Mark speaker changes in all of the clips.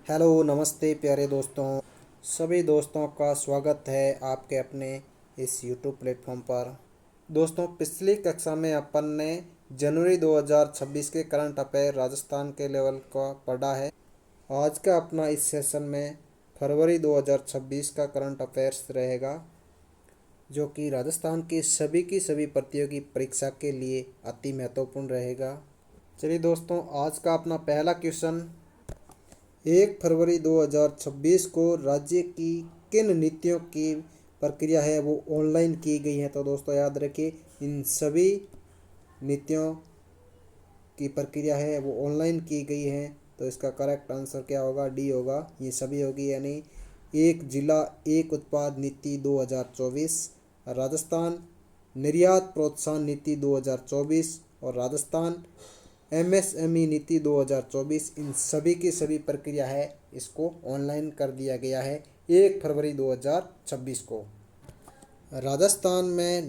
Speaker 1: Hello नमस्ते प्यारे दोस्तों। सभी दोस्तों का स्वागत है आपके अपने इस यूट्यूब प्लेटफॉर्म पर। दोस्तों, पिछली कक्षा में अपन ने जनवरी 2026 के करंट अफेयर राजस्थान के लेवल का पढ़ा है। आज का अपना इस सेशन में फरवरी 2026 का करंट अफेयर्स रहेगा, जो कि राजस्थान की सभी प्रतियोगी परीक्षा के लिए अति महत्वपूर्ण रहेगा। चलिए दोस्तों, आज का अपना पहला क्वेश्चन, 1 फरवरी 2026 को राज्य की किन नीतियों की प्रक्रिया है वो ऑनलाइन की गई है। तो दोस्तों याद रखिए, इन सभी नीतियों की प्रक्रिया है वो ऑनलाइन की गई है। तो इसका करेक्ट आंसर क्या होगा? डी होगा। ये सभी होगी, यानी एक जिला एक उत्पाद नीति 2024, राजस्थान निर्यात प्रोत्साहन नीति 2024 और राजस्थान एमएसएमई नीति 2024। इन सभी की सभी प्रक्रिया है इसको ऑनलाइन कर दिया गया है 1 फरवरी 2026 को। राजस्थान में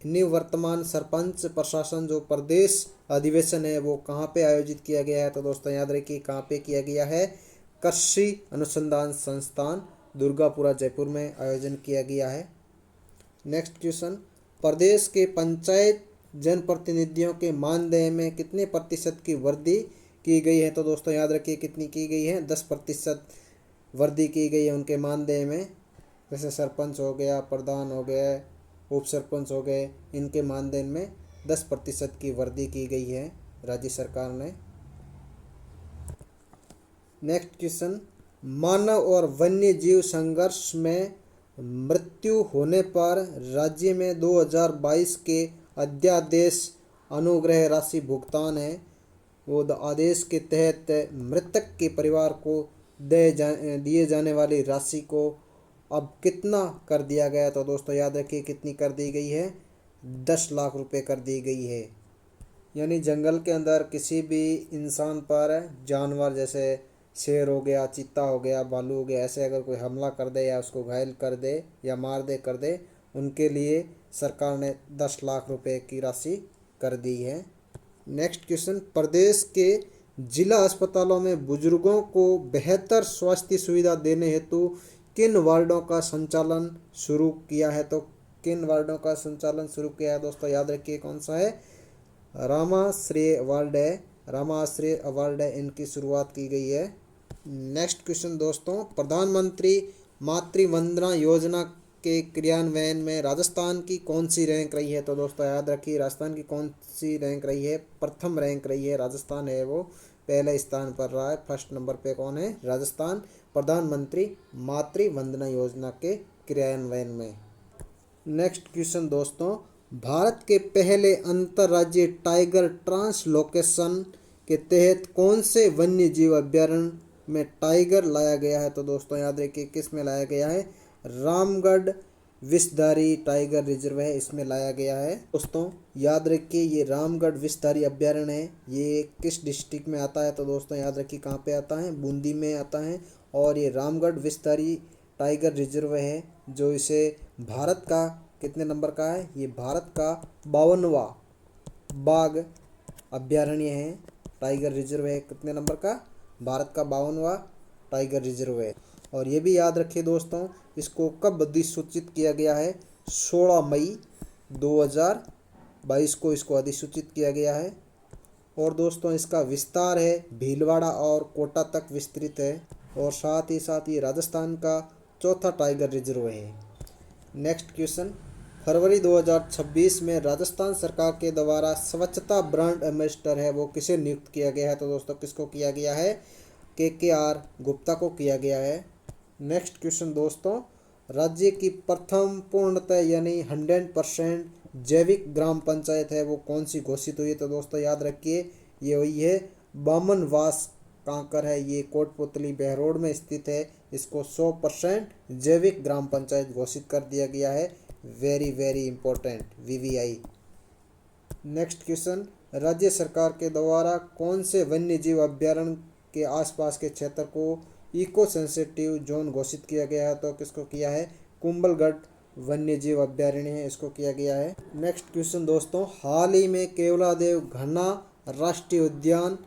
Speaker 1: निवर्तमान सरपंच प्रशासन जो प्रदेश अधिवेशन है वो कहाँ पे आयोजित किया गया है। तो दोस्तों याद रखिए कहाँ पे किया गया है? कृषि अनुसंधान संस्थान दुर्गापुरा जयपुर में आयोजन किया गया है। नेक्स्ट क्वेश्चन, प्रदेश के पंचायत जनप्रतिनिधियों के मानदेय में कितने प्रतिशत की वृद्धि की गई है। तो दोस्तों याद रखिए कितनी की गई है? 10% वृद्धि की गई है उनके मानदेय में। जैसे सरपंच हो गया, प्रधान हो गए, उप सरपंच हो गए, इनके मानदेय में 10% की वृद्धि की गई है राज्य सरकार ने। नेक्स्ट क्वेश्चन, मानव और वन्य जीव संघर्ष में मृत्यु होने पर राज्य में 2022 के अध्यादेश अनुग्रह राशि भुगतान है वो आदेश के तहत मृतक के परिवार को दिए जाने वाली राशि को अब कितना कर दिया गया। तो दोस्तों याद रखिए कितनी कर दी गई है? 10 लाख रुपए कर दी गई है। यानी जंगल के अंदर किसी भी इंसान पर जानवर जैसे शेर हो गया, चीता हो गया, भालू हो गया, ऐसे अगर कोई हमला कर दे या उसको घायल कर दे या मार दे कर दे, उनके लिए सरकार ने 10 लाख रुपए की राशि कर दी है। नेक्स्ट क्वेश्चन, प्रदेश के जिला अस्पतालों में बुजुर्गों को बेहतर स्वास्थ्य सुविधा देने हेतु किन वार्डों का संचालन शुरू किया है। तो किन वार्डों का संचालन शुरू किया है? दोस्तों याद रखिए कौन सा है? रामाश्रय वार्ड है, रामाश्रय वार्ड है, इनकी शुरुआत की गई है। नेक्स्ट क्वेश्चन दोस्तों, प्रधानमंत्री मातृ वंदना योजना के क्रियान्वयन में राजस्थान की कौन सी रैंक रही है। तो दोस्तों याद रखिए राजस्थान की कौन सी रैंक रही है? प्रथम रैंक रही है। राजस्थान है वो पहले स्थान पर रहा है। फर्स्ट नंबर पे कौन है? राजस्थान, प्रधानमंत्री मातृ वंदना योजना के क्रियान्वयन में। नेक्स्ट क्वेश्चन दोस्तों, भारत के पहले अंतर्राज्यीय टाइगर ट्रांसलोकेशन के तहत कौन से वन्य जीव अभ्यारण्य में टाइगर लाया गया है। तो दोस्तों याद रखिए किस में लाया गया है? रामगढ़ विषधारी टाइगर रिजर्व है, इसमें लाया गया है। दोस्तों याद रखिए ये रामगढ़ विषधारी अभ्यारण्य है, ये किस डिस्ट्रिक्ट में आता है। तो दोस्तों याद रखिए कहाँ पे आता है? बूंदी में आता है। और ये रामगढ़ विषधारी टाइगर रिजर्व है जो इसे भारत का कितने नंबर का है? ये भारत का 52वां बाघ अभ्यारण्य है, टाइगर रिजर्व है। कितने नंबर का? भारत का 52वां टाइगर रिजर्व है। और ये भी याद रखिए दोस्तों, इसको कब अधिसूचित किया गया है? 16 मई 2022 को इसको अधिसूचित किया गया है। और दोस्तों इसका विस्तार है भीलवाड़ा और कोटा तक विस्तृत है। और साथ ही साथ ये राजस्थान का चौथा टाइगर रिजर्व है। नेक्स्ट क्वेश्चन, फरवरी 2026 में राजस्थान सरकार के द्वारा स्वच्छता ब्रांड एम्बेसडर है वो किसे नियुक्त किया गया है। तो दोस्तों किसको किया गया है? के गुप्ता को किया गया है। नेक्स्ट क्वेश्चन दोस्तों, राज्य की प्रथम पूर्णतः यानी 100% जैविक ग्राम पंचायत है वो कौन सी घोषित हुई है। तो दोस्तों याद रखिए ये हुई है बामनवास कांकर है, ये कोटपुतली बहरोड में स्थित है। इसको 100% जैविक ग्राम पंचायत घोषित कर दिया गया है। Very very important, VVI. Next question, राज्य सरकार के द्वारा कौन से वन्य जीव अभ्यारण्य के आसपास के क्षेत्र को इको सेंसिटिव जोन घोषित किया गया है। तो किसको किया है? कुंभलगढ़ वन्य जीव अभ्यारण्य है, इसको किया गया है। नेक्स्ट क्वेश्चन दोस्तों, हाल ही में केवलादेव घना राष्ट्रीय उद्यान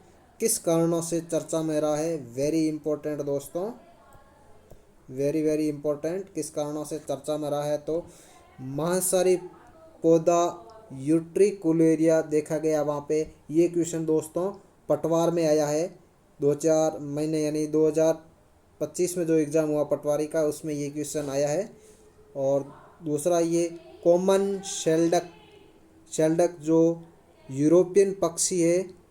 Speaker 1: किस कारणों से चर्चा में रहा है? वेरी इंपॉर्टेंट दोस्तों, वेरी वेरी इंपॉर्टेंट। किस कारणों से चर्चा में रहा है? तो मांसाहारी पौधा यूट्रिकुलेरिया देखा गया वहाँ पे। ये क्वेश्चन दोस्तों पटवार में आया है 2-4 महीने यानी 2025 में जो एग्ज़ाम हुआ पटवारी का, उसमें ये क्वेश्चन आया है। और दूसरा ये कॉमन शेल्डक, शेल्डक जो यूरोपियन पक्षी है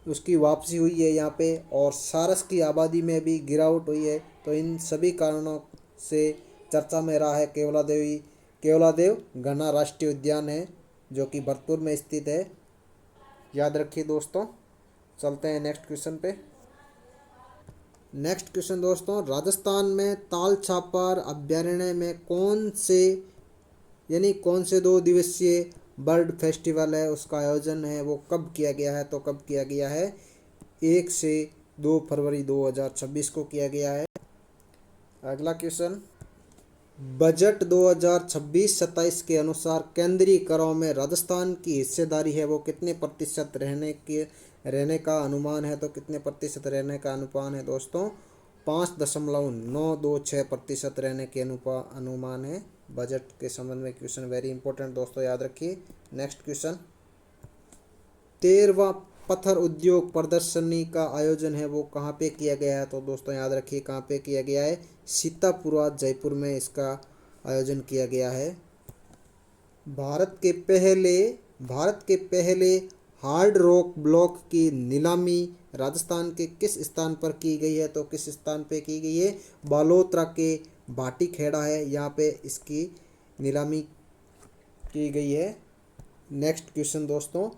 Speaker 1: उसकी वापसी हुई है यहाँ पे। और सारस की आबादी में भी गिरावट हुई है। तो इन सभी कारणों से चर्चा में रहा है केवलादेव घना राष्ट्रीय उद्यान है जो कि भरतपुर में स्थित है। याद रखिए दोस्तों। चलते हैं नेक्स्ट क्वेश्चन पे। नेक्स्ट क्वेश्चन दोस्तों, राजस्थान में ताल छापर अभ्यारण्य में कौन से 2 दिवसीय बर्ड फेस्टिवल है उसका आयोजन है वो कब किया गया है? तो कब किया गया है? 1 से 2 फरवरी 2026 को किया गया है। अगला क्वेश्चन, बजट 2026-27 के अनुसार केंद्रीय करों में राजस्थान की हिस्सेदारी है वो कितने प्रतिशत रहने का अनुमान है? तो कितने प्रतिशत रहने का अनुमान है दोस्तों? 5.926% रहने के अनुमान है बजट के संबंध में। क्वेश्चन वेरी इंपॉर्टेंट दोस्तों, याद रखिए। नेक्स्ट क्वेश्चन, 13वां पत्थर उद्योग प्रदर्शनी का आयोजन है वो कहाँ पे किया गया है? तो दोस्तों याद रखिए कहाँ पे किया गया है? सीतापुरा जयपुर में इसका आयोजन किया गया है। भारत के पहले हार्ड रॉक ब्लॉक की नीलामी राजस्थान के किस स्थान पर की गई है? तो किस स्थान पे की गई है? बालोतरा के भाटी खेड़ा है, यहाँ पे इसकी नीलामी की गई है। नेक्स्ट क्वेश्चन दोस्तों,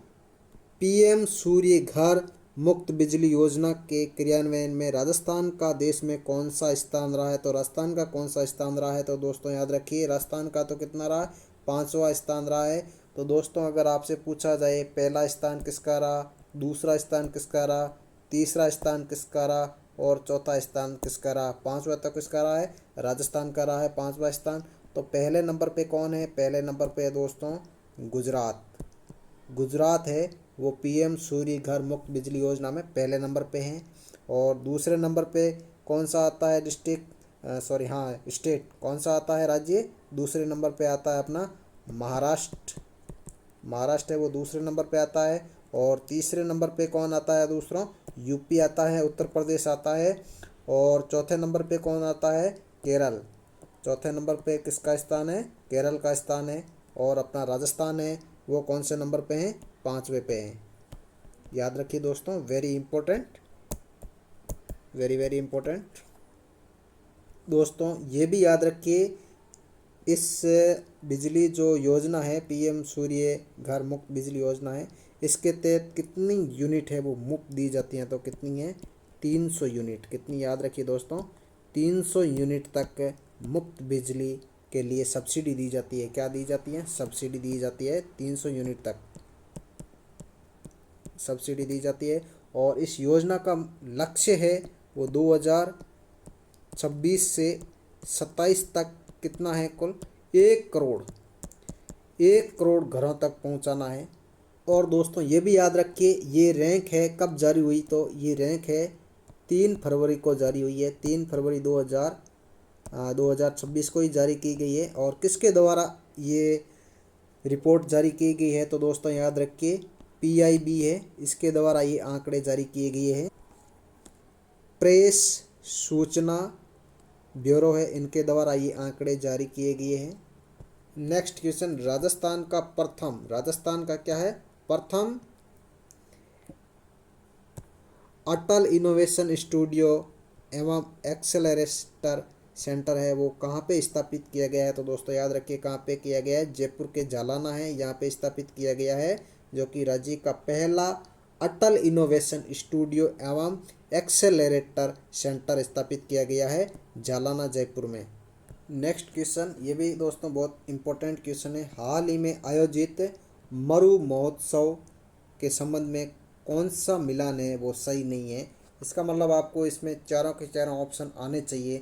Speaker 1: पीएम सूर्य घर मुफ्त बिजली योजना के क्रियान्वयन में राजस्थान का देश में कौन सा स्थान रहा है? तो राजस्थान का कौन सा स्थान रहा है? तो दोस्तों याद रखिए राजस्थान का तो कितना रहा? 5वां स्थान रहा है। तो दोस्तों अगर आपसे पूछा जाए पहला स्थान किसका रहा, दूसरा स्थान किसका रहा, तीसरा स्थान किसका रहा और चौथा स्थान किसका रहा? 5वां तक किसका रहा है? राजस्थान का रहा है 5वां स्थान। तो पहले नंबर पे कौन है? पहले नंबर पे है दोस्तों गुजरात है। वो पीएम सूर्य घर मुफ्त बिजली योजना में पहले नंबर पे हैं। और दूसरे नंबर पे कौन सा आता है स्टेट कौन सा आता है राज्य? दूसरे नंबर पे आता है अपना महाराष्ट्र है वो दूसरे नंबर पे आता है। और तीसरे नंबर पे कौन आता है दूसरा? यूपी आता है, उत्तर प्रदेश आता है। और चौथे नंबर पे कौन आता है? केरल। चौथे नंबर पे किसका स्थान है? केरल का स्थान है। और अपना राजस्थान है वो कौन से नंबर पे हैं? 5वें पे हैं। याद रखिए दोस्तों, very important, very very important दोस्तों। ये भी याद रखिए इस बिजली जो योजना है पीएम सूर्य घर मुफ्त बिजली योजना है, इसके तहत कितनी यूनिट है वो मुफ्त दी जाती हैं? तो कितनी है? 300 यूनिट। कितनी? याद रखिए दोस्तों, 300 यूनिट तक मुफ्त बिजली के लिए सब्सिडी दी जाती है। क्या दी जाती है? सब्सिडी दी जाती है। 300 यूनिट तक सब्सिडी दी जाती है। और इस योजना का लक्ष्य है वो 2026 से 27 तक कितना है? कुल 1 करोड़ घरों तक पहुंचाना है। और दोस्तों ये भी याद रखिए ये रैंक है कब जारी हुई? तो ये रैंक है 3 फरवरी को जारी हुई है। 3 फरवरी 2026 को ही जारी की गई है। और किसके द्वारा ये रिपोर्ट जारी की गई है? तो दोस्तों याद रखिए पीआईबी है, इसके द्वारा ये आंकड़े जारी किए गए हैं। प्रेस सूचना ब्यूरो है, इनके द्वारा ये आंकड़े जारी किए गए हैं। नेक्स्ट क्वेश्चन, राजस्थान का क्या है? प्रथम अटल इनोवेशन स्टूडियो एवं एक्सेलरेटर सेंटर है वो कहाँ पे स्थापित किया गया है? तो दोस्तों याद रखिए कहाँ पे किया गया है? जयपुर के जालाना है, यहाँ पे स्थापित किया गया है, जो कि राज्य का पहला अटल इनोवेशन स्टूडियो एवं एक्सेलरेटर सेंटर स्थापित किया गया है जालाना जयपुर में। नेक्स्ट क्वेश्चन, ये भी दोस्तों बहुत इंपॉर्टेंट क्वेश्चन है। हाल ही में आयोजित मरु महोत्सव के संबंध में कौन सा मिलान है वो सही नहीं है? इसका मतलब आपको इसमें चारों के चारों ऑप्शन आने चाहिए।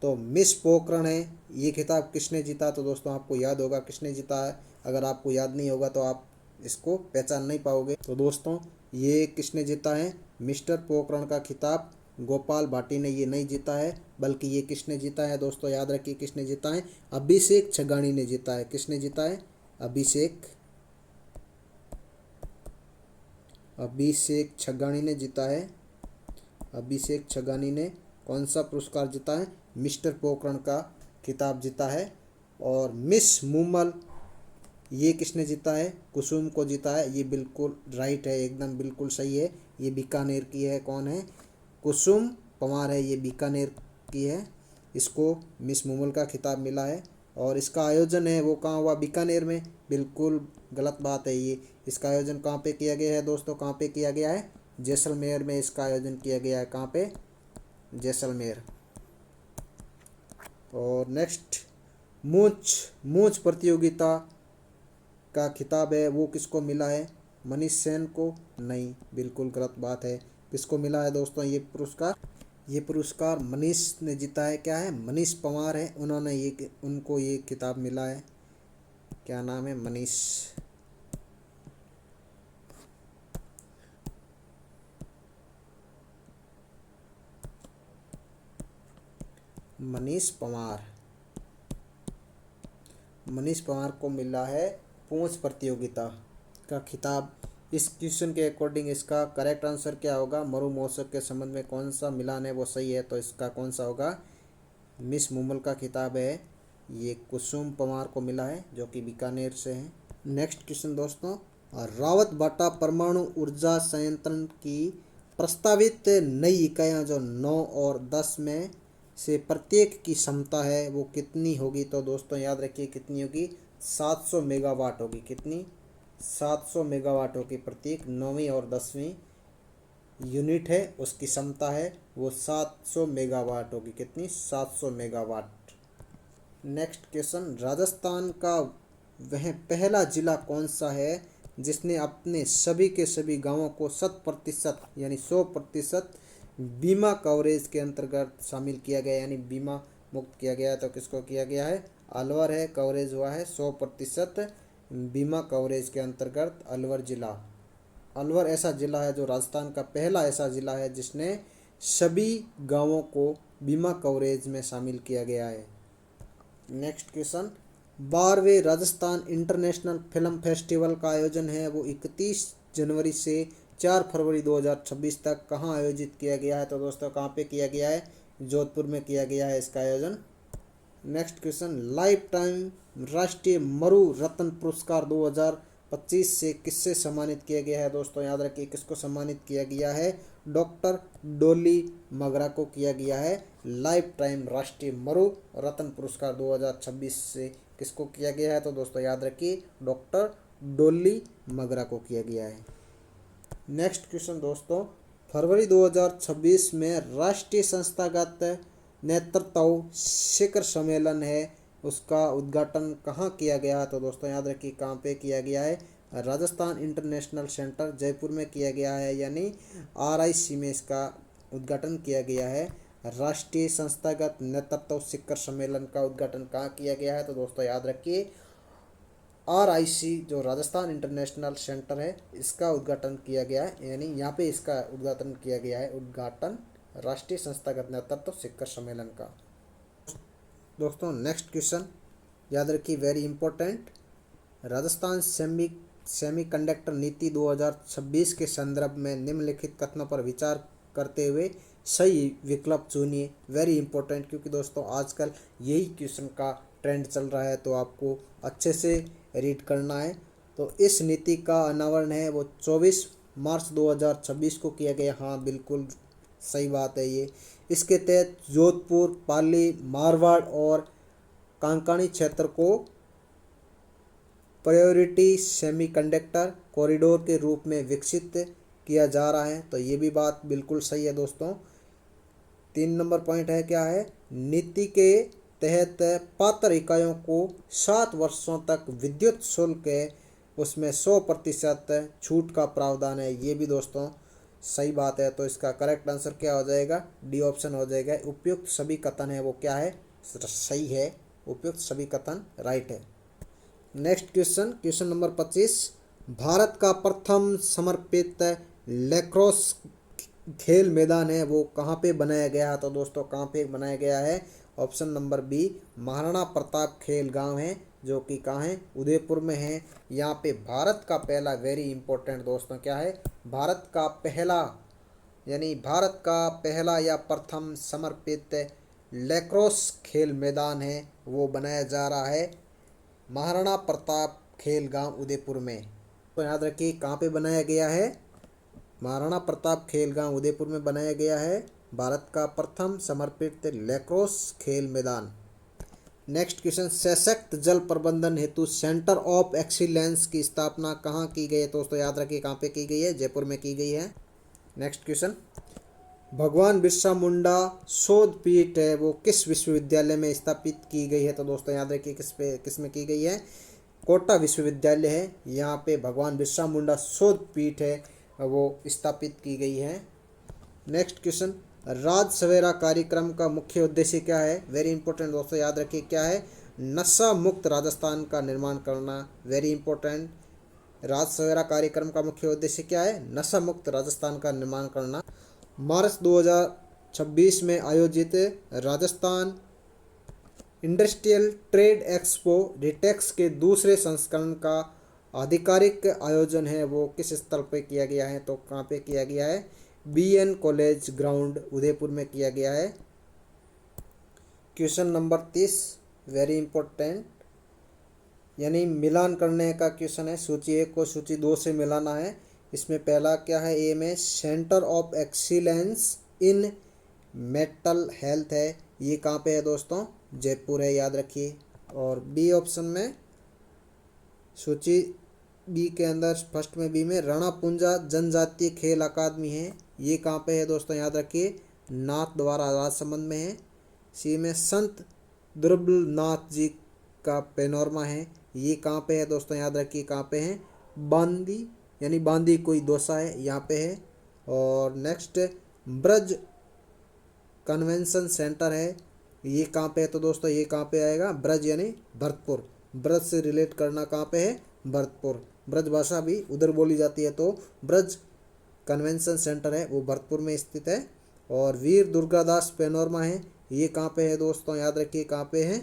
Speaker 1: तो मिस पोखरण है, ये खिताब किसने जीता? तो दोस्तों आपको याद होगा किसने जीता है। अगर आपको याद नहीं होगा तो आप इसको पहचान नहीं पाओगे। तो दोस्तों ये किसने जीता है? मिस्टर पोखरण का खिताब गोपाल भाटी ने ये नहीं जीता है, बल्कि ये किसने जीता है दोस्तों, याद रखिए किसने जीता है, अभिषेक छगानी ने जीता है। किसने जीता है? अभिषेक छगानी ने जीता है। अभिषेक छगानी ने कौन सा पुरस्कार जीता है? मिस्टर पोखरण का खिताब जीता है। और मिस मुमल ये किसने जीता है? कुसुम को जीता है। ये बिल्कुल राइट है, एकदम बिल्कुल सही है। ये बीकानेर की है। कौन है? कुसुम पंवार है, ये बीकानेर की है। इसको मिस मुमल का खिताब मिला है। और इसका आयोजन है वो कहाँ हुआ? बीकानेर में। बिल्कुल गलत बात है ये। इसका आयोजन कहाँ पे किया गया है दोस्तों? कहाँ पे किया गया है? जैसलमेर में इसका आयोजन किया गया है। कहाँ पे? जैसलमेर। और नेक्स्ट, मूंछ प्रतियोगिता का खिताब है वो किसको मिला है? मनीष सेन को? नहीं, बिल्कुल गलत बात है। किसको मिला है दोस्तों ये पुरस्कार? ये पुरस्कार मनीष ने जीता है। क्या है? मनीष पंवार है, उनको ये खिताब मिला है। क्या नाम है? मनीष पंवार को मिला है पूंछ प्रतियोगिता का खिताब। इस क्वेश्चन के अकॉर्डिंग इसका करेक्ट आंसर क्या होगा? मरु महोत्सव के संबंध में कौन सा मिलान है वो सही है, तो इसका कौन सा होगा? मिस मुमल का खिताब है ये कुसुम पंवार को मिला है, जो कि बीकानेर से है। नेक्स्ट क्वेश्चन दोस्तों, रावत बाटा परमाणु ऊर्जा संयंत्र की प्रस्तावित नई इकाइयाँ जो 9 और 10 में से प्रत्येक की क्षमता है वो कितनी होगी? तो दोस्तों याद रखिए कितनी होगी? 700 मेगावाट होगी। कितनी? 700 मेगावाट होगी। प्रत्येक 9वीं और 10वीं यूनिट है उसकी क्षमता है वो 700 मेगावाट होगी। कितनी? 700 मेगावाट। नेक्स्ट क्वेश्चन, राजस्थान का वह पहला जिला कौन सा है जिसने अपने सभी के सभी गांवों को 100% यानी 100% बीमा कवरेज के अंतर्गत शामिल किया गया, यानी बीमा मुक्त किया गया है? तो किसको किया गया है? अलवर है, कवरेज हुआ है 100% बीमा कवरेज के अंतर्गत अलवर जिला। अलवर ऐसा जिला है जो राजस्थान का पहला ऐसा जिला है जिसने सभी गांवों को बीमा कवरेज में शामिल किया गया है। नेक्स्ट क्वेश्चन, 12वें राजस्थान इंटरनेशनल फिल्म फेस्टिवल का आयोजन है वो 31 जनवरी से 4 फरवरी 2026 तक कहाँ आयोजित किया गया है? तो दोस्तों कहाँ पे किया गया है? जोधपुर में किया गया है इसका आयोजन। नेक्स्ट क्वेश्चन, लाइफ टाइम राष्ट्रीय मरु रत्न पुरस्कार 2025 से किससे सम्मानित किया गया है? दोस्तों याद रखिए किसको सम्मानित किया गया है? डॉक्टर डोली मगरा को किया गया है लाइफ टाइम राष्ट्रीय मरु रत्न पुरस्कार 2026 से किसको किया गया है? तो दोस्तों याद रखिए डॉक्टर डोली मगरा को किया गया है। नेक्स्ट क्वेश्चन दोस्तों, फरवरी 2026 में राष्ट्रीय संस्थागत नेतृत्व शिखर सम्मेलन है उसका उद्घाटन कहाँ किया गया है? तो दोस्तों याद रखिए कहाँ पे किया गया है? राजस्थान इंटरनेशनल सेंटर जयपुर में किया गया है, यानी RIC में इसका उद्घाटन किया गया है। राष्ट्रीय संस्थागत नेतृत्व शिखर सम्मेलन का उद्घाटन कहाँ किया गया है? तो दोस्तों याद रखिए RIC जो राजस्थान इंटरनेशनल सेंटर है इसका उद्घाटन किया गया है, यानी यहाँ पे इसका उद्घाटन किया गया है। उद्घाटन राष्ट्रीय संस्थागत नेतृत्व शिखर सम्मेलन का। दोस्तों नेक्स्ट क्वेश्चन याद रखिए, वेरी इंपॉर्टेंट, राजस्थान सेमीकंडक्टर नीति 2026 के संदर्भ में निम्नलिखित कथनों पर विचार करते हुए सही विकल्प चुनिए। वेरी इंपॉर्टेंट, क्योंकि दोस्तों आजकल यही क्वेश्चन का ट्रेंड चल रहा है, तो आपको अच्छे से रीड करना है। तो इस नीति का अनावरण है वो 24 मार्च 2026 को किया गया। हाँ बिल्कुल सही बात है ये। इसके तहत जोधपुर, पाली, मारवाड़ और कांकाणी क्षेत्र को प्रायोरिटी सेमीकंडक्टर कॉरिडोर के रूप में विकसित किया जा रहा है, तो ये भी बात बिल्कुल सही है दोस्तों। 3 नंबर पॉइंट है क्या है? नीति के तहत पात्र इकाइयों को 7 वर्षों तक विद्युत शुल्क है उसमें 100% छूट का प्रावधान है, ये भी दोस्तों सही बात है। तो इसका करेक्ट आंसर क्या हो जाएगा? डी ऑप्शन हो जाएगा। उपयुक्त सभी कथन है वो क्या है? सही है, उपयुक्त सभी कथन राइट है। नेक्स्ट क्वेश्चन नंबर 25, भारत का प्रथम समर्पित लैक्रोस खेल मैदान है वो कहाँ पे बनाया गया है? तो दोस्तों कहाँ पे बनाया गया है? Option number B, Maharana Pratap खेल गांव है, जो कि कहाँ है? उदयपुर में है। यहाँ पे भारत का पहला, वेरी इंपॉर्टेंट दोस्तों, क्या है? भारत का पहला, यानी भारत का पहला या प्रथम समर्पित लैक्रोस खेल मैदान है वो बनाया जा रहा है महाराणा प्रताप खेल गांव उदयपुर में। तो याद रखिए कहाँ पे बनाया गया है? महाराणा प्रताप खेल गांव उदयपुर में बनाया गया है भारत का प्रथम समर्पित लैक्रोस खेल मैदान। नेक्स्ट क्वेश्चन, सशक्त जल प्रबंधन हेतु सेंटर ऑफ एक्सीलेंस की स्थापना कहाँ की गई है? दोस्तों याद रखिए कहाँ पे की गई है? जयपुर में की गई है। नेक्स्ट क्वेश्चन, भगवान बिरसा मुंडा शोध पीठ है वो किस विश्वविद्यालय में स्थापित की गई है? तो दोस्तों याद रखिए किस में की गई है? कोटा विश्वविद्यालय है, यहाँ पे भगवान बिरसा मुंडा शोध पीठ है वो स्थापित की गई है। नेक्स्ट क्वेश्चन, राज सवेरा कार्यक्रम का मुख्य उद्देश्य क्या है? वेरी इंपॉर्टेंट दोस्तों, याद रखिए क्या है? नशा मुक्त राजस्थान का निर्माण करना। वेरी इंपॉर्टेंट, राज सवेरा कार्यक्रम का मुख्य उद्देश्य क्या है? नशा मुक्त राजस्थान का निर्माण करना। मार्च 2026 में आयोजित Rajasthan industrial trade expo retakes के दूसरे संस्करण का आधिकारिक आयोजन है वो किस स्थल पर किया गया है? तो कहाँ पे किया गया है? BN कॉलेज ग्राउंड उदयपुर में किया गया है। क्वेश्चन नंबर 30, वेरी इंपॉर्टेंट, यानी मिलान करने का क्वेश्चन है। सूची 1 को सूची 2 से मिलाना है। इसमें पहला क्या है? ए में centre of excellence in mental health है, ये कहाँ पे है दोस्तों? जयपुर है, याद रखिए। और बी ऑप्शन में, सूची बी के अंदर फर्स्ट में बी में रणपुंजा जनजातीय खेल अकादमी है, ये कहाँ पे है दोस्तों? याद रखिए नाथ द्वारा राजसमंद में है। सी में संत दुर्लभनाथ जी का पेनोरमा है, ये कहाँ पे है दोस्तों? याद रखिए कहाँ पे है? बांदी, यानी बांदी कोई दोसा है, यहाँ पे है। और नेक्स्ट ब्रज कन्वेंशन सेंटर है, ये कहाँ पे है? तो दोस्तों ये कहाँ पे आएगा? ब्रज यानी भरतपुर, ब्रज से रिलेट करना कहाँ पे है? भरतपुर, ब्रज भाषा भी उधर बोली जाती है, तो ब्रज कन्वेंशन सेंटर है वो भरतपुर में स्थित है। और वीर दुर्गादास पेनोरमा है, ये कहाँ पे है दोस्तों? याद रखिए कहाँ पे है?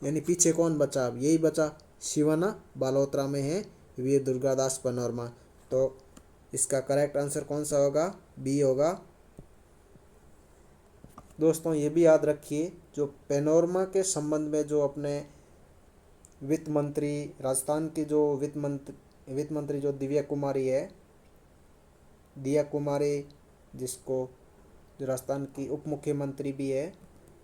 Speaker 1: यानी पीछे कौन बचा? अब यही बचा, शिवाना बालोतरा में है वीर दुर्गादास पेनोरमा। तो इसका करेक्ट आंसर कौन सा होगा? बी होगा। दोस्तों ये भी याद रखिए, जो पेनोरमा के संबंध में जो अपने वित्त मंत्री, राजस्थान की जो वित्त मंत्री जो दिव्या कुमारी है, दिया कुमारी, जिसको जो राजस्थान की उप मुख्यमंत्री भी है,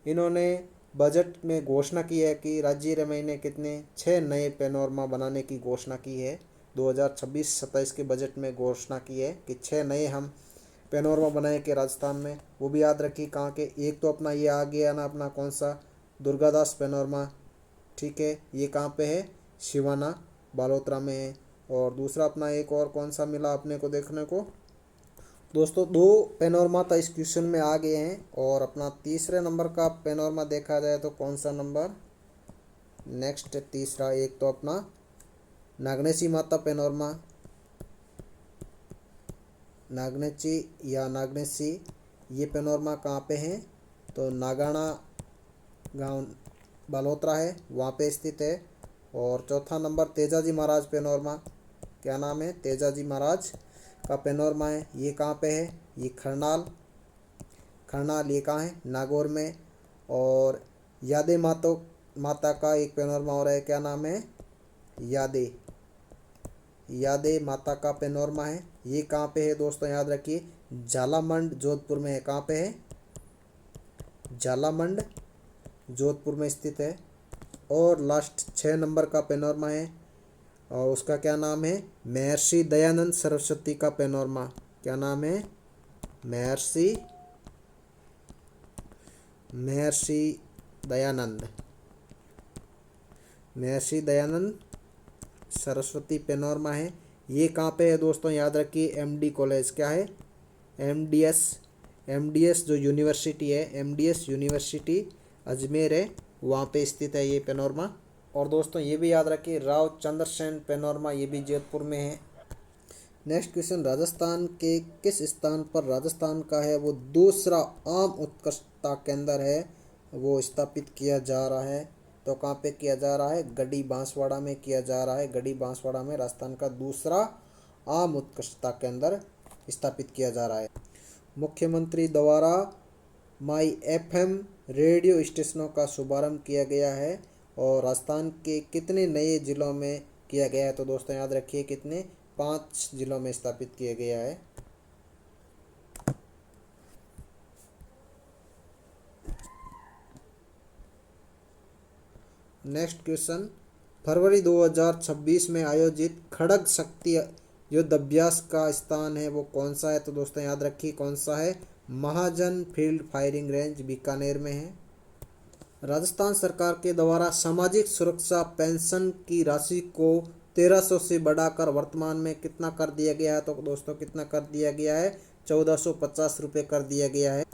Speaker 1: इन्होंने बजट में घोषणा की है कि राज्य में कितने 6 नए पेनोरमा बनाने की घोषणा की है। 2026-27 के बजट में घोषणा की है कि 6 नए हम पेनोरमा बनाए के राजस्थान में। वो भी याद रखिए कहाँ के? एक तो अपना ये आ गया ना, अपना कौन सा? दुर्गादास पेनोरमा, ठीक है, ये कहाँ पे है? शिवाना बालोतरा में है। और दूसरा अपना एक और कौन सा मिला अपने को देखने को? दोस्तों 2 पेनोरमा तो इस क्वेश्चन में आ गए हैं। और अपना तीसरे नंबर का पेनोरमा देखा जाए तो कौन सा नंबर? नेक्स्ट तीसरा, एक तो अपना नागनेची माता पेनोरमा, नागनेची या नागनेसी, ये पेनोरमा कहाँ पे है? तो नागाना गांव बालोतरा है, वहाँ पे स्थित है। और चौथा नंबर तेजाजी महाराज पेनोरमा, क्या नाम है? तेजाजी महाराज का पेनोरमा है, ये कहाँ पे है? ये खरनाल, ये कहाँ है? नागौर में। और यादे माता का एक पेनोरमा और है, क्या नाम है? यादे माता का पेनोरमा है, ये कहाँ पे है दोस्तों? याद रखिए झालामंड जोधपुर में है। कहाँ पे है? झालामंड जोधपुर में स्थित है। और लास्ट 6 नंबर का पेनोरमा है, और उसका क्या नाम है? महर्षि दयानंद सरस्वती का पेनोरमा, क्या नाम है? महर्षि दयानंद सरस्वती पेनोरमा है, ये कहाँ पे है दोस्तों? याद रखिए MD कॉलेज, क्या है? MDS जो यूनिवर्सिटी है, MDS यूनिवर्सिटी अजमेर है, वहाँ पे स्थित है ये पेनोरमा। और दोस्तों ये भी याद रखिए राव चंद्रसेन पेनोरमा, ये भी जोधपुर में है। नेक्स्ट क्वेश्चन, राजस्थान के किस स्थान पर राजस्थान का है वो दूसरा आम उत्कृष्टता केंद्र है वो स्थापित किया जा रहा है? तो कहाँ पे किया जा रहा है? गढ़ी बांसवाड़ा में किया जा रहा है। गढ़ी बांसवाड़ा में राजस्थान का दूसरा आम उत्कृष्टता केंद्र स्थापित किया जा रहा है। मुख्यमंत्री द्वारा माई एफएम रेडियो स्टेशनों का शुभारंभ किया गया है और राजस्थान के कितने नए जिलों में किया गया है? तो दोस्तों याद रखिए कितने, 5 जिलों में स्थापित किया गया है। नेक्स्ट क्वेश्चन, फरवरी 2026 में आयोजित खड़ग शक्ति युद्ध अभ्यास का स्थान है वो कौन सा है? तो दोस्तों याद रखिए कौन सा है? महाजन फील्ड फायरिंग रेंज बीकानेर में है। राजस्थान सरकार के द्वारा सामाजिक सुरक्षा पेंशन की राशि को 1300 से बढ़ाकर वर्तमान में कितना कर दिया गया है? तो दोस्तों कितना कर दिया गया है? 1450 रुपये कर दिया गया है।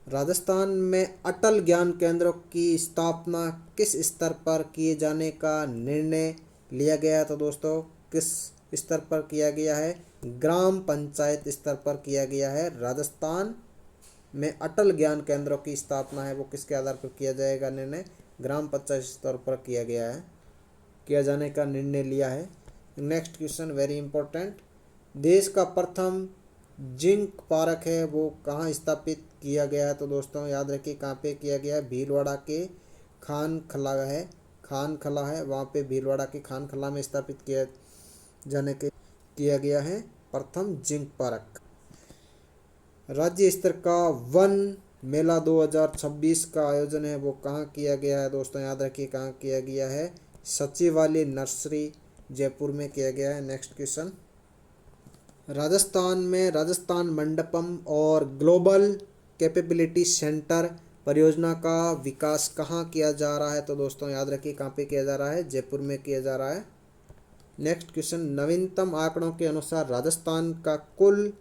Speaker 1: राजस्थान में अटल ज्ञान केंद्रों की स्थापना किस स्तर पर किए जाने का निर्णय लिया गया है? तो दोस्तों किस स्तर पर किया गया है? ग्राम पंचायत स्तर पर किया गया है। राजस्थान में अटल ज्ञान केंद्रों की स्थापना है वो किसके आधार पर किया जाएगा निर्णय? ग्राम पंचायत स्तर पर किया गया है, किया जाने का निर्णय लिया है। नेक्स्ट क्वेश्चन वेरी इंपॉर्टेंट, देश का प्रथम जिंक पार्क है वो कहाँ स्थापित किया गया है? तो दोस्तों याद रखिए कहाँ पे किया गया है? भीलवाड़ा के खानखला है, खानखला है वहाँ पे भीलवाड़ा के खानखला में स्थापित किया गया है प्रथम जिंक पार्क। राज्य स्तर का वन मेला 2026 का आयोजन है वो कहाँ किया गया है? दोस्तों याद रखिए कहाँ किया गया है? सचिवालय नर्सरी जयपुर में किया गया है। नेक्स्ट क्वेश्चन, राजस्थान में राजस्थान मंडपम और ग्लोबल कैपेबिलिटी सेंटर परियोजना का विकास कहाँ किया जा रहा है? तो दोस्तों याद रखिए कहाँ पे किया जा रहा है? जयपुर में किया जा रहा है। नेक्स्ट क्वेश्चन, नवीनतम आंकड़ों के अनुसार राजस्थान का कुल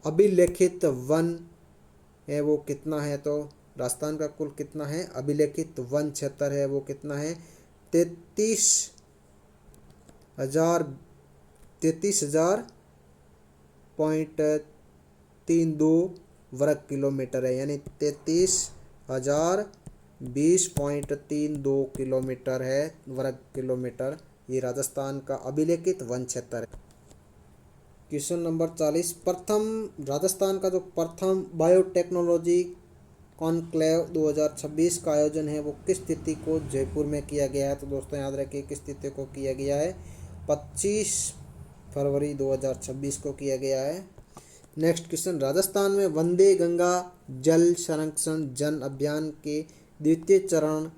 Speaker 1: अभिलेखित वन है वो कितना है? तो राजस्थान का कुल कितना है अभिलेखित वन क्षेत्र है वो कितना है? 33,000.32 वर्ग किलोमीटर है, यानी 33,020.32 किलोमीटर है वर्ग किलोमीटर। ये राजस्थान का अभिलेखित वन क्षेत्र है। क्वेश्चन नंबर 40, प्रथम राजस्थान का जो प्रथम बायोटेक्नोलॉजी कॉन्क्लेव 2026 का आयोजन है वो किस तिथि को जयपुर में किया गया है? तो दोस्तों याद रखिए किस तिथि को किया गया है? 25 फरवरी 2026 को किया गया है। नेक्स्ट क्वेश्चन, राजस्थान में वंदे गंगा जल संरक्षण जन अभियान के द्वितीय चरण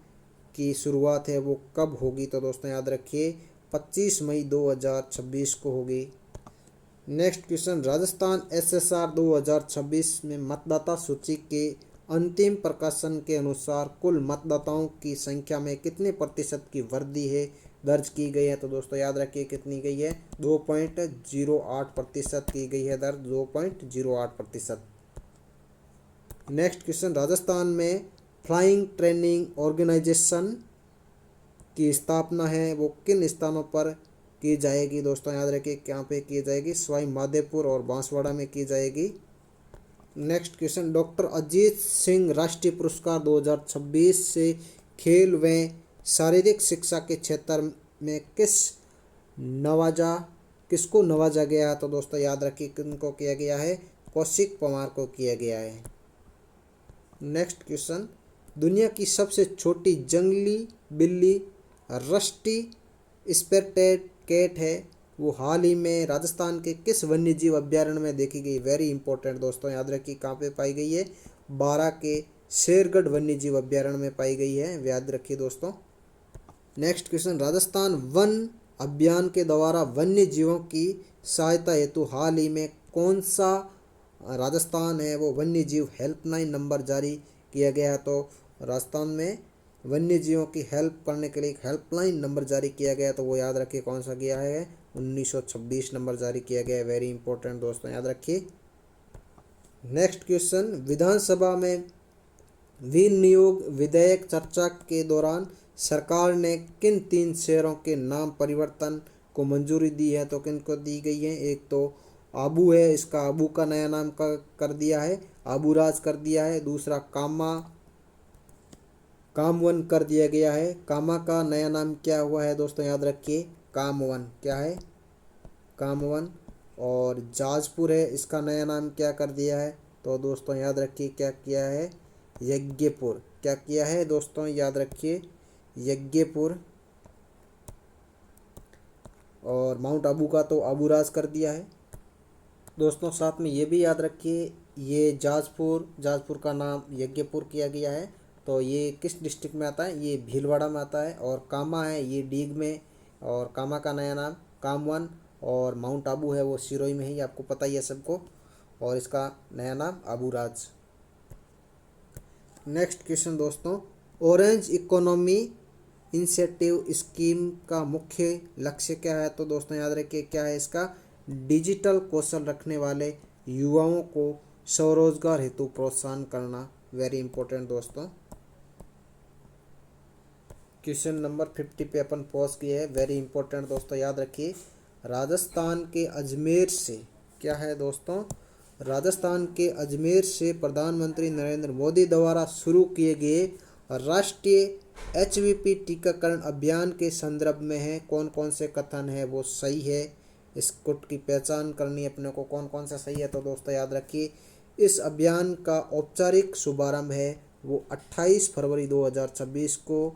Speaker 1: की शुरुआत है वो कब होगी? तो दोस्तों याद रखिए 25 मई 2026 को होगी। नेक्स्ट क्वेश्चन, राजस्थान एसएसआर 2026 में मतदाता सूची के अंतिम प्रकाशन के अनुसार कुल मतदाताओं की संख्या में कितने प्रतिशत की वृद्धि है दर्ज की गई है? तो दोस्तों याद रखिए कितनी गई है? 2.08% की गई है दर्ज, 2.08%। नेक्स्ट क्वेश्चन, राजस्थान में फ्लाइंग ट्रेनिंग ऑर्गेनाइजेशन की स्थापना है वो किन स्थानों पर की जाएगी? दोस्तों याद रखिए कहाँ पे की जाएगी? सवाई माधोपुर और बांसवाड़ा में की जाएगी। Next question, doctor Ajit Singh राष्ट्रीय पुरस्कार 2026 से खेल व शारीरिक शिक्षा के क्षेत्र में किसको नवाजा गया है? तो दोस्तों याद रखिए किनको किया गया है? कौशिक पवार को किया गया है। नेक्स्ट क्वेश्चन, दुनिया की सबसे छोटी जंगली बिल्ली रस्टी स्पेक्टेड कैट है वो हाल ही में राजस्थान के किस वन्य जीव अभ्यारण्य में देखी गई? वेरी इंपॉर्टेंट दोस्तों याद रखिए कहाँ पे पाई गई है? 12 के शेरगढ़ वन्य जीव अभ्यारण्य में पाई गई है, याद रखिए दोस्तों। नेक्स्ट क्वेश्चन, राजस्थान वन अभियान के द्वारा वन्य जीवों की सहायता हेतु हाल ही में कौन सा राजस्थान है वो वन्य जीव हेल्पलाइन नंबर जारी किया गया है? तो राजस्थान में वन्य जीवों की हेल्प करने के लिए एक हेल्पलाइन नंबर जारी किया गया, तो वो याद रखिए कौन सा किया है? 1926 नंबर जारी किया गया है। वेरी इंपॉर्टेंट दोस्तों याद रखिए। नेक्स्ट क्वेश्चन, विधानसभा में विनियोग विधेयक चर्चा के दौरान सरकार ने किन 3 शहरों के नाम परिवर्तन को मंजूरी दी है तो किनको दी गई है? एक तो आबू है, इसका आबू का नया नाम कर दिया है, आबू राज कर दिया है। दूसरा कामवन कर दिया गया है। कामा का नया नाम क्या हुआ है दोस्तों? याद रखिए, कामवन। क्या है? कामवन। और जाजपुर है, इसका नया नाम क्या कर दिया है? तो दोस्तों याद रखिए, क्या किया है? यज्ञपुर। क्या किया है दोस्तों? याद रखिए, यज्ञपुर। और माउंट आबू का तो आबूराज कर दिया है दोस्तों। साथ में ये भी याद रखिए, ये जाजपुर का नाम यज्ञपुर किया गया है। तो ये किस डिस्ट्रिक्ट में आता है? ये भीलवाड़ा में आता है। और कामा है, ये डीग में। और कामा का नया नाम कामवन। और माउंट आबू है, वो सिरोही में ही, आपको पता ही है सबको। और इसका नया नाम आबूराज। नेक्स्ट क्वेश्चन दोस्तों, ऑरेंज इकोनॉमी इंसेंटिव स्कीम का मुख्य लक्ष्य क्या है? तो दोस्तों याद रखिए, क्या है इसका? डिजिटल कौशल रखने वाले युवाओं को स्वरोजगार हेतु प्रोत्साहन करना। वेरी इंपॉर्टेंट दोस्तों। क्वेश्चन नंबर 50 पे अपन पॉज किए हैं। वेरी इंपॉर्टेंट दोस्तों, याद रखिए। राजस्थान के अजमेर से, क्या है दोस्तों? राजस्थान के अजमेर से प्रधानमंत्री नरेंद्र मोदी द्वारा शुरू किए गए राष्ट्रीय HVP टीकाकरण अभियान के संदर्भ में है। कौन कौन से कथन है वो सही है? इस कुट की पहचान करनी है अपने को, कौन कौन सा सही है। तो दोस्तों याद रखिए, इस अभियान का औपचारिक शुभारंभ है वो 28 फरवरी 2026 को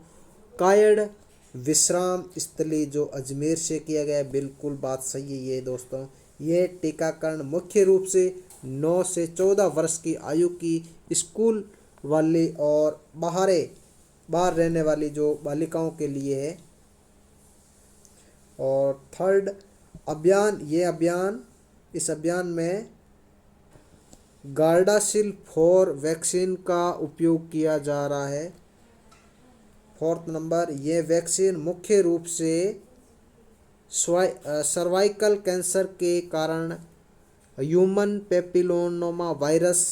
Speaker 1: कायड़ विश्राम स्थली जो अजमेर से किया गया है। बिल्कुल बात सही है ये दोस्तों। ये टीकाकरण मुख्य रूप से 9 से 14 वर्ष की आयु की स्कूल वाली और बाहर रहने वाली जो बालिकाओं के लिए है। और थर्ड इस अभियान में गार्डासिल 4 वैक्सीन का उपयोग किया जा रहा है। फोर्थ नंबर, ये वैक्सीन मुख्य रूप से सर्वाइकल कैंसर के कारण ह्यूमन पेपिलोमा वायरस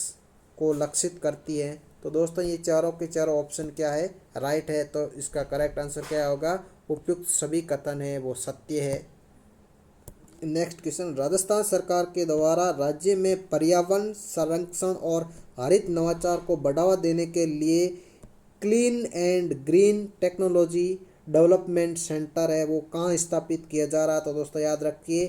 Speaker 1: को लक्षित करती है। तो दोस्तों ये चारों के चारों ऑप्शन क्या है? राइट है। तो इसका करेक्ट आंसर क्या होगा? उपयुक्त सभी कथन है वो सत्य है। नेक्स्ट क्वेश्चन, राजस्थान सरकार के द्वारा राज्य में पर्यावरण संरक्षण और हरित नवाचार को बढ़ावा देने के लिए clean and green technology development centre है वो कहाँ स्थापित किया जा रहा है? तो दोस्तों याद रखिए,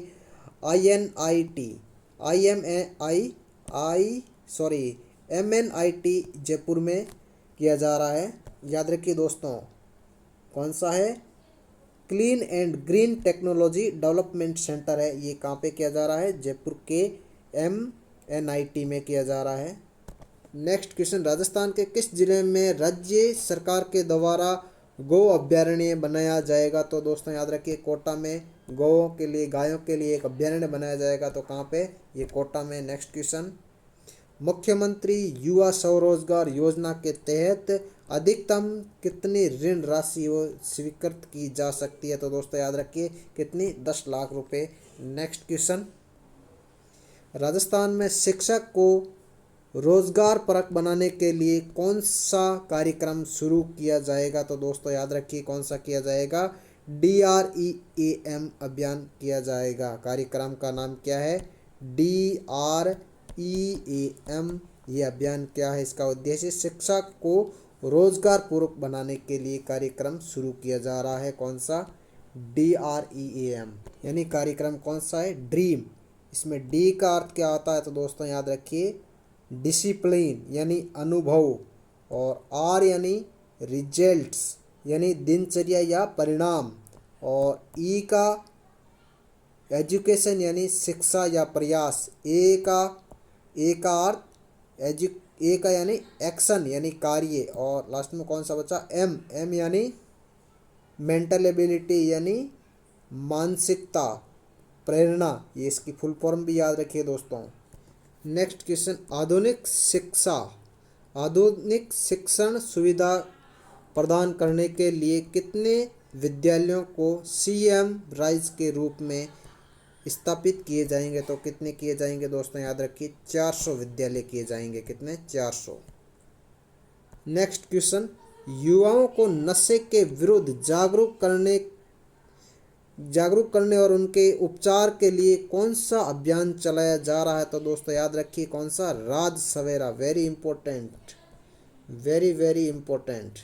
Speaker 1: MNIT जयपुर में किया जा रहा है। याद रखिए दोस्तों, कौन सा है? Clean and green technology development centre है। ये कहाँ पे किया जा रहा है? जयपुर के MNIT में किया जा रहा है। नेक्स्ट क्वेश्चन, राजस्थान के किस जिले में राज्य सरकार के द्वारा गौ अभ्यारण्य बनाया जाएगा? तो दोस्तों याद रखिए, कोटा में गायों के लिए एक अभ्यारण्य बनाया जाएगा। तो कहाँ पे? ये कोटा में। नेक्स्ट क्वेश्चन, मुख्यमंत्री युवा स्वरोजगार योजना के तहत अधिकतम कितनी ऋण राशि स्वीकृत की जा सकती है? तो दोस्तों याद रखिए, कितनी? 10 लाख रुपए। नेक्स्ट क्वेश्चन, राजस्थान में शिक्षक को रोजगार परक बनाने के लिए कौन सा कार्यक्रम शुरू किया जाएगा? तो दोस्तों याद रखिए, कौन सा किया जाएगा? DREAM अभियान किया जाएगा। कार्यक्रम का नाम क्या है? DREAM। ये अभियान क्या है? इसका उद्देश्य शिक्षा को रोजगार पूर्वक बनाने के लिए कार्यक्रम शुरू किया जा रहा है। कौन सा? DREAM। यानी कार्यक्रम कौन सा है? ड्रीम। इसमें D का अर्थ क्या होता है? तो दोस्तों याद रखिए, डिसिप्लिन यानी अनुभव। और R यानी रिजल्ट्स यानी दिनचर्या या परिणाम। और E का एजुकेशन यानी शिक्षा या प्रयास। A का अर्थ A का यानी एक्शन यानी कार्य। और लास्ट में कौन सा बचा? M यानी मेंटल एबिलिटी यानी मानसिकता, प्रेरणा। ये इसकी फुल फॉर्म भी याद रखिए दोस्तों। नेक्स्ट क्वेश्चन, आधुनिक शिक्षण सुविधा प्रदान करने के लिए कितने विद्यालयों को CM राइज के रूप में स्थापित किए जाएंगे? तो कितने किए जाएंगे दोस्तों? याद रखिए, 400 विद्यालय किए जाएंगे। कितने? 400। नेक्स्ट क्वेश्चन, युवाओं को नशे के विरुद्ध जागरूक करने जागरूक करने और उनके उपचार के लिए कौन सा अभियान चलाया जा रहा है? तो दोस्तों याद रखिए कौन सा, राज सवेरा। Very important, very very important.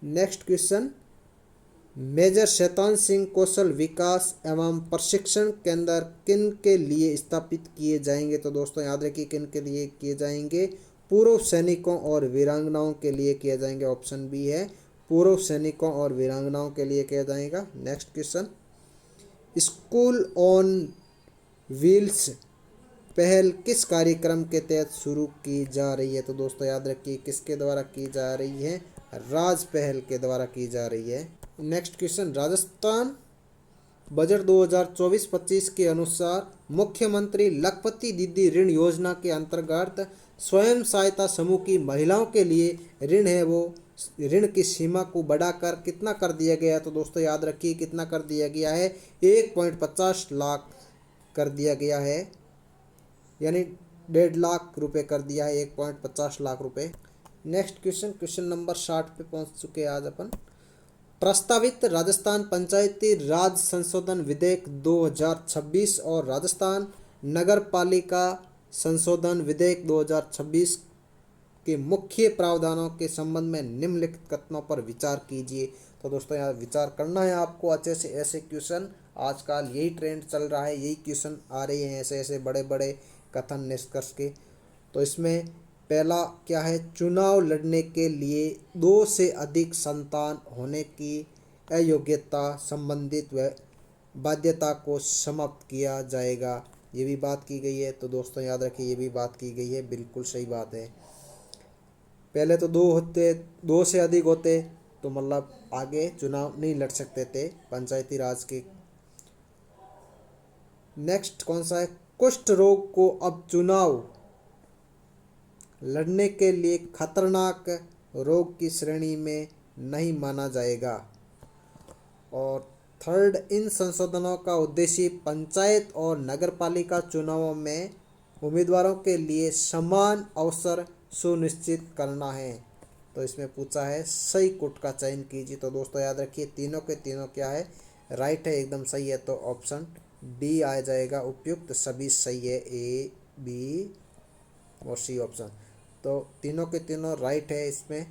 Speaker 1: Next question, major Shaitan Singh कौशल विकास एवं प्रशिक्षण केंद्र किन के लिए स्थापित किए जाएंगे? तो दोस्तों याद रखिए किन के लिए किए जाएंगे, पूर्व सैनिकों और वीरांगनाओं के लिए किए जाएंगे। ऑप्शन बी है, पूर्व सैनिकों और वीरांगनाओं के लिए किया जाएगा। Next question, school on wheels पहल किस कार्यक्रम के तहत शुरू की जा रही है? तो दोस्तों याद रखिए किसके द्वारा की जा रही है, राज पहल के द्वारा की जा रही है। नेक्स्ट क्वेश्चन, राजस्थान बजट 2024-25 के अनुसार मुख्यमंत्री लखपति दीदी ऋण योजना के अंतर्गत स्वयं सहायता समूह की महिलाओं के लिए ऋण है वो ऋण की सीमा को बढ़ाकर कितना कर दिया गया? तो दोस्तों याद रखिए कितना कर दिया गया है, 1.50 लाख कर दिया गया है, यानी 1.5 लाख रुपए कर दिया है, 1.50 लाख रुपए। नेक्स्ट क्वेश्चन, क्वेश्चन नंबर 60 पे पहुंच चुके हैं आज अपन। प्रस्तावित राजस्थान पंचायती राज संशोधन विधेयक 2026 और राजस्थान नगर पालिका संशोधन विधेयक 2026 के मुख्य प्रावधानों के संबंध में निम्नलिखित कथनों पर विचार कीजिए। तो दोस्तों यहाँ विचार करना है आपको अच्छे से। ऐसे क्वेश्चन आजकल यही ट्रेंड चल रहा है, यही क्वेश्चन आ रहे हैं ऐसे ऐसे बड़े बड़े कथन निष्कर्ष के। तो इसमें पहला क्या है, चुनाव लड़ने के लिए 2 से अधिक संतान होने की अयोग्यता संबंधित व बाध्यता को समाप्त किया जाएगा, ये भी बात की गई है। तो दोस्तों याद रखिए ये भी बात की गई है, बिल्कुल सही बात है। पहले तो 2 से अधिक होते तो मतलब आगे चुनाव नहीं लड़ सकते थे पंचायती राज के। नेक्स्ट कौन सा है, कुष्ठ रोग को अब चुनाव लड़ने के लिए खतरनाक रोग की श्रेणी में नहीं माना जाएगा। और थर्ड, इन संशोधनों का उद्देश्य पंचायत और नगरपालिका चुनावों में उम्मीदवारों के लिए समान अवसर सुनिश्चित करना है। तो इसमें पूछा है सही कोट का चयन कीजिए। तो दोस्तों याद रखिए तीनों के तीनों क्या है, राइट है, एकदम सही है। तो ऑप्शन डी आ जाएगा उपयुक्त, सभी सही है, ए बी और सी ऑप्शन। तो तीनों के तीनों राइट है इसमें।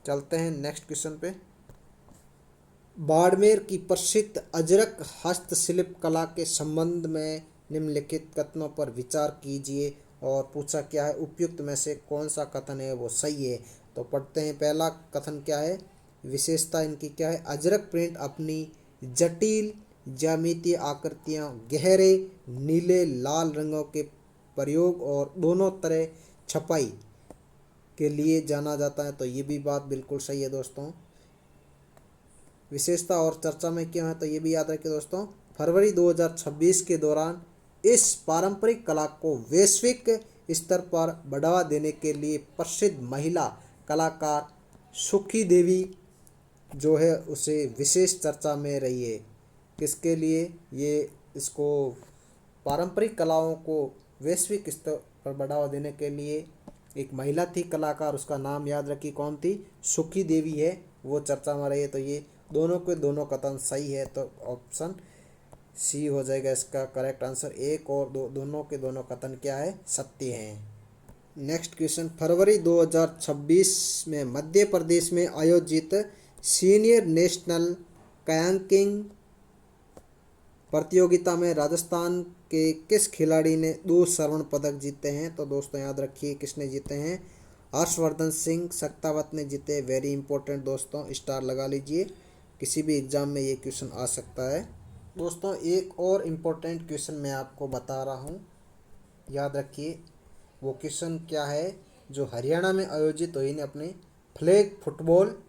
Speaker 1: चलते हैं नेक्स्ट क्वेश्चन पे। बाड़मेर की प्रसिद्ध अजरक हस्तशिल्प कला के संबंध में निम्नलिखित कथनों पर विचार कीजिए। और पूछा क्या है, उपयुक्त में से कौन सा कथन है वो सही है? तो पढ़ते हैं। पहला कथन क्या है, विशेषता इनकी क्या है, अजरक प्रिंट अपनी जटिल ज्यामितीय आकृतियां, गहरे नीले लाल रंगों के प्रयोग और दोनों तरह छपाई के लिए जाना जाता है। तो ये भी बात बिल्कुल सही है दोस्तों। विशेषता और चर्चा में क्यों है, तो ये भी याद रखिए दोस्तों। फरवरी 2026 के दौरान इस पारंपरिक कला को वैश्विक स्तर पर बढ़ावा देने के लिए प्रसिद्ध महिला कलाकार सुखी देवी जो है उसे विशेष चर्चा में रही है। किसके लिए, ये इसको पारंपरिक कलाओं को वैश्विक स्तर पर बढ़ावा देने के लिए एक महिला थी कलाकार, उसका नाम याद रखिए कौन थी, सुखी देवी है, वो चर्चा में रही है। तो ये दोनों के दोनों कथन सही है। तो ऑप्शन सी हो जाएगा इसका करेक्ट आंसर। एक और दोनों के दोनों कथन क्या है, सत्य हैं। नेक्स्ट क्वेश्चन, फरवरी 2026 में मध्य प्रदेश में आयोजित सीनियर नेशनल कयांकिंग प्रतियोगिता में राजस्थान के किस खिलाड़ी ने 2 स्वर्ण पदक जीते हैं? तो दोस्तों याद रखिए किसने जीते हैं, हर्षवर्धन सिंह सक्तावत ने जीते। वेरी इंपॉर्टेंट दोस्तों, स्टार लगा लीजिए, किसी भी एग्जाम में ये क्वेश्चन आ सकता है। दोस्तों एक और इम्पोर्टेंट क्वेश्चन मैं आपको बता रहा हूँ, याद रखिए। वो क्वेश्चन क्या है, जो हरियाणा में आयोजित हुई ने अपनी फ्लैग फुटबॉल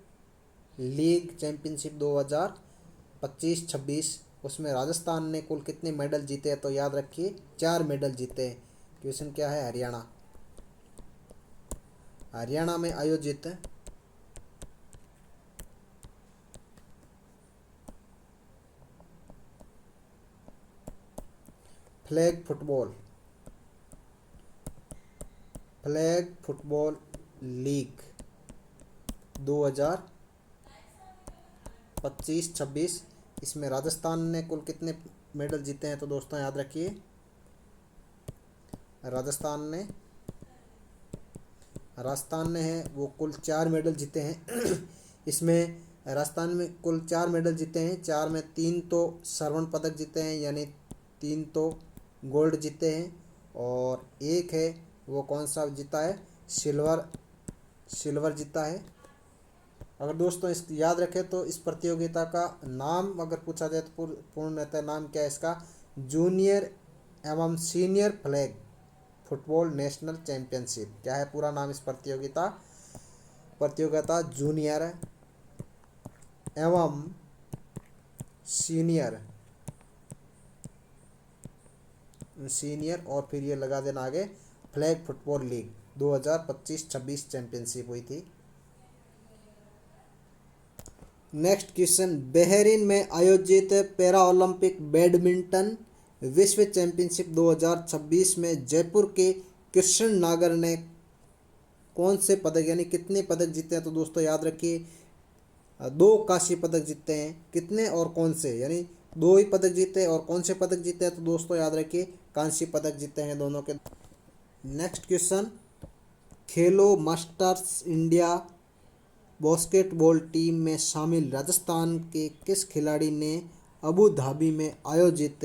Speaker 1: लीग चैंपियनशिप 2025-26, उसमें राजस्थान ने कुल कितने मेडल जीते हैं? तो याद रखिए 4 मेडल जीते हैं। क्वेश्चन क्या है, हरियाणा में आयोजित फ्लैग फुटबॉल लीग 2025 2025-26 इसमें राजस्थान ने कुल कितने मेडल जीते हैं? तो दोस्तों याद रखिए, राजस्थान ने है वो कुल 4 मेडल जीते हैं। इसमें राजस्थान में कुल 4 मेडल जीते हैं, 4 में 3 तो स्वर्ण पदक जीते हैं, यानी 3 तो गोल्ड जीते हैं, और एक है वो कौन सा जीता है? सिल्वर जीता है। अगर दोस्तों इस याद रखें तो इस प्रतियोगिता का नाम अगर पूछा जाए तो पूर्णतः नाम क्या है इसका? जूनियर एवं senior flag football national championship. क्या है पूरा नाम इस प्रतियोगिता जूनियर एवं सीनियर और फिर ये लगा देना आगे फ्लैग फुटबॉल लीग 2025-26 चैंपियनशिप हुई थी। नेक्स्ट क्वेश्चन, बहरीन में आयोजित पैरा ओलंपिक बैडमिंटन विश्व चैंपियनशिप 2026 में जयपुर के कृष्ण नागर ने कौन से पदक यानी कितने पदक जीते हैं? तो दोस्तों याद रखिए 2 कांस्य पदक जीते हैं। कितने और कौन से? यानी 2 ही पदक जीते और कौन से पदक जीते हैं? तो दोस्तों याद रखिए कांस्य पदक जीते हैं दोनों के। नेक्स्ट क्वेश्चन, खेलो मास्टर्स इंडिया बास्केटबॉल टीम में शामिल राजस्थान के किस खिलाड़ी ने अबू धाबी में आयोजित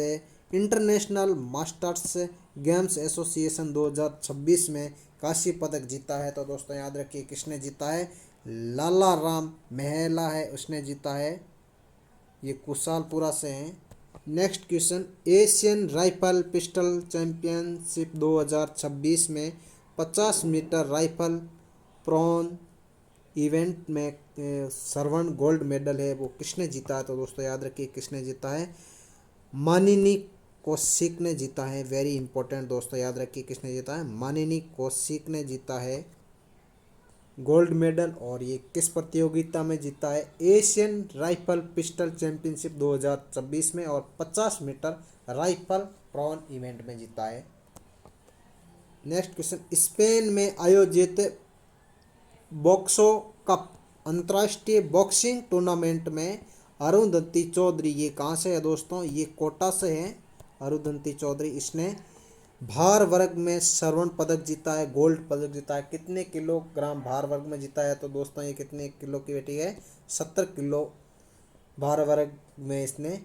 Speaker 1: इंटरनेशनल मास्टर्स गेम्स एसोसिएशन 2026 में कांस्य पदक जीता है? तो दोस्तों याद रखिए किसने जीता है? लाला राम महला है, उसने जीता है। ये कुशालपुरा से हैं। Next question, Asian rifle pistol championship 2026 में 50 मीटर राइफल प्रॉन इवेंट में स्वर्ण गोल्ड मेडल है वो किसने जीता है? तो दोस्तों याद रखिए किसने जीता है? मानिनी कौशिक ने जीता है। वेरी इंपॉर्टेंट दोस्तों, याद रखिए किसने जीता है? मानिनी कौशिक ने जीता है गोल्ड मेडल। और ये किस प्रतियोगिता में जीता है? एशियन राइफल पिस्टल चैंपियनशिप 2026 में, और 50 मीटर राइफल प्रॉन इवेंट में जीता है। नेक्स्ट क्वेश्चन, स्पेन में आयोजित बॉक्सो कप अंतर्राष्ट्रीय बॉक्सिंग टूर्नामेंट में अरुंधति चौधरी, ये कहाँ से है दोस्तों? ये कोटा से है अरुंधति चौधरी। इसने भार वर्ग में स्वर्ण पदक जीता है, गोल्ड पदक जीता है। कितने किलोग्राम भार वर्ग में जीता है? तो दोस्तों ये कितने किलो की बेटी है? 70 किलो भार वर्ग में इसने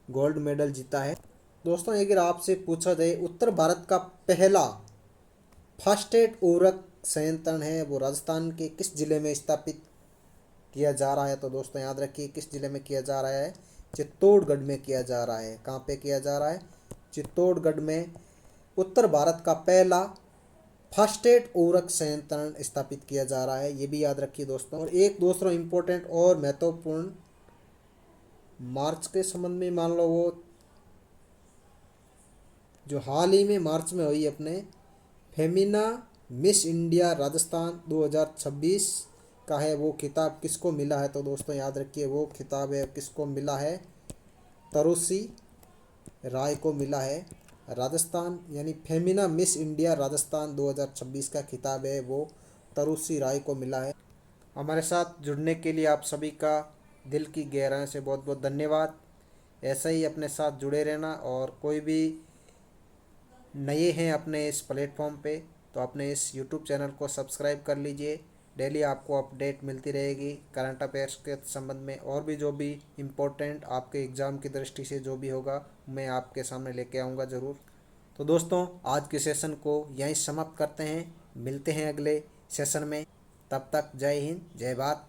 Speaker 1: गोल्ड मेडल जीता है। दोस्तों अगर आपसे पूछा जाए उत्तर भारत का पहला फास्टेट उर्वरक संयंत्र है वो राजस्थान के किस जिले में स्थापित किया जा रहा है? तो दोस्तों याद रखिए किस जिले में किया जा रहा है? चित्तौड़गढ़ में किया जा रहा है। कहाँ पे किया जा रहा है? चित्तौड़गढ़ में उत्तर भारत का पहला फास्टेट उर्वरक संयंत्र स्थापित किया जा रहा है, ये भी याद रखिए दोस्तों। और एक दूसरा इम्पोर्टेंट और महत्वपूर्ण मार्च के संबंध में मान लो वो जो हाल ही में मार्च में हुई अपने फेमिना मिस इंडिया राजस्थान 2026 का है वो खिताब किसको मिला है? तो दोस्तों याद रखिए वो खिताब है किसको मिला है? तरुषी राय को मिला है। राजस्थान यानी फेमिना मिस इंडिया राजस्थान 2026 का खिताब है वो तरुषी राय को मिला है। हमारे साथ जुड़ने के लिए आप सभी का दिल की गहराई से बहुत बहुत धन्यवाद। ऐसे ही अपने साथ जुड़े रहना, और कोई भी नए हैं अपने इस प्लेटफॉर्म पे तो अपने इस यूट्यूब चैनल को सब्सक्राइब कर लीजिए। डेली आपको अपडेट मिलती रहेगी करंट अफेयर्स के संबंध में, और भी जो भी इम्पोर्टेंट आपके एग्ज़ाम की दृष्टि से जो भी होगा मैं आपके सामने लेके आऊँगा ज़रूर। तो दोस्तों आज के सेशन को यहीं समाप्त करते हैं, मिलते हैं अगले सेशन में। तब तक जय हिंद, जय भारत।